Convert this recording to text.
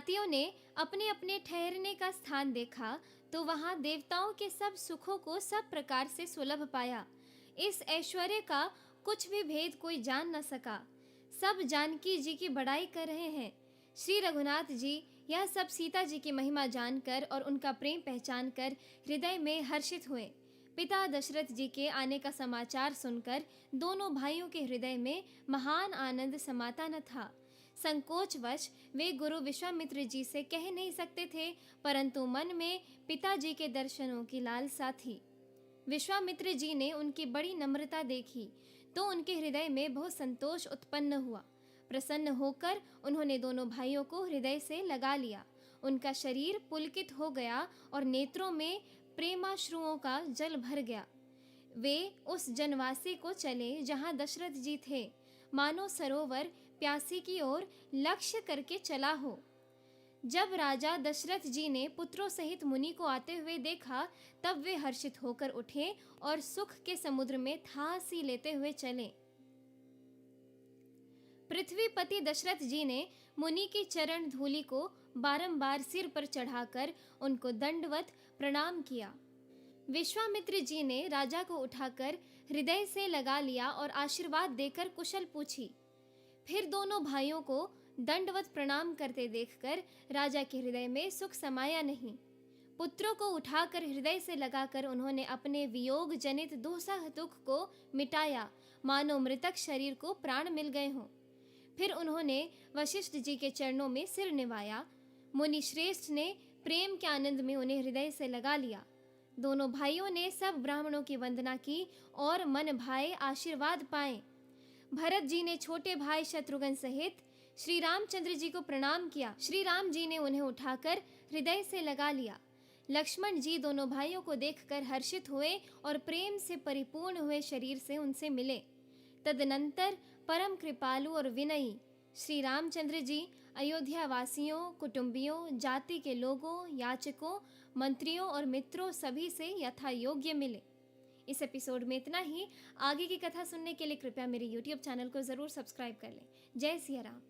हाथियों ने अपने अपने ठहरने का स्थान देखा तो वहां देवताओं के सब सुखों को सब प्रकार से सुलभ पाया। इस ऐश्वर्य का कुछ भी भेद कोई जान न सका। सब जानकी जी की बड़ाई कर रहे हैं। श्री रघुनाथ जी यह सब सीता जी की महिमा जानकर और उनका प्रेम पहचान कर हृदय में हर्षित हुए। पिता दशरथ जी के आने का समाचार सुनकर दोनों भाइयों के हृदय में महान आनंद समाता न था। संकोचवश वे गुरु विश्वामित्र जी से कह नहीं सकते थे, परंतु मन में पिताजी के दर्शनों की लालसा थी। विश्वामित्र जी ने उनकी बड़ी नम्रता देखी तो उनके हृदय में बहुत संतोष उत्पन्न हुआ। प्रसन्न होकर उन्होंने दोनों भाइयों को हृदय से लगा लिया। उनका शरीर पुलकित हो गया और नेत्रों में प्रेमाश्रुओं का जल भर गया। वे उस जनवासी को चले जहां दशरथ जी थे, मानो सरोवर प्यासी की ओर लक्ष्य करके चला हो। जब राजा दशरथ जी ने पुत्रों सहित मुनि को आते हुए देखा, तब वे हर्षित होकर उठे और सुख के समुद्र में थासी लेते हुए चले। पृथ्वीपति दशरथ जी ने मुनि की चरण धूलि को बारंबार सिर पर चढ़ाकर उनको दंडवत प्रणाम किया। विश्वामित्र जी ने राजा को उठाकर हृदय से लगा लिया और आशीर्वाद देकर कुशल पूछी। फिर दोनों भाइयों को दंडवत प्रणाम करते देखकर राजा के हृदय में सुख समाया नहीं। पुत्रों को उठाकर हृदय से लगाकर उन्होंने अपने वियोग जनित दुस्सह दुख को मिटाया, मानो मृतक शरीर को प्राण मिल गए हों। फिर उन्होंने वशिष्ठ जी के चरणों में सिर निवाया। मुनि श्रेष्ठ ने प्रेम के आनंद में उन्हें हृदय से लगा लिया। दोनों भाइयों ने सब ब्राह्मणों की वंदना की और मन भाए आशीर्वाद पाए। भरत जी ने छोटे भाई शत्रुघ्न सहित श्री रामचंद्र जी को प्रणाम किया। श्री राम जी ने उन्हें उठाकर हृदय से लगा लिया। लक्ष्मण जी दोनों भाइयों को देखकर हर्षित हुए और प्रेम से परिपूर्ण हुए शरीर से उनसे मिले। तदनंतर परम कृपालु और विनयी श्री रामचंद्र जी अयोध्या वासियों, कुटुंबियों, जाति के लोगों, याचकों, मंत्रियों और मित्रों सभी से यथा योग्य मिले। इस एपिसोड में इतना ही। आगे की कथा सुनने के लिए कृपया मेरे YouTube चैनल को जरूर सब्सक्राइब कर लें। जय सिया राम।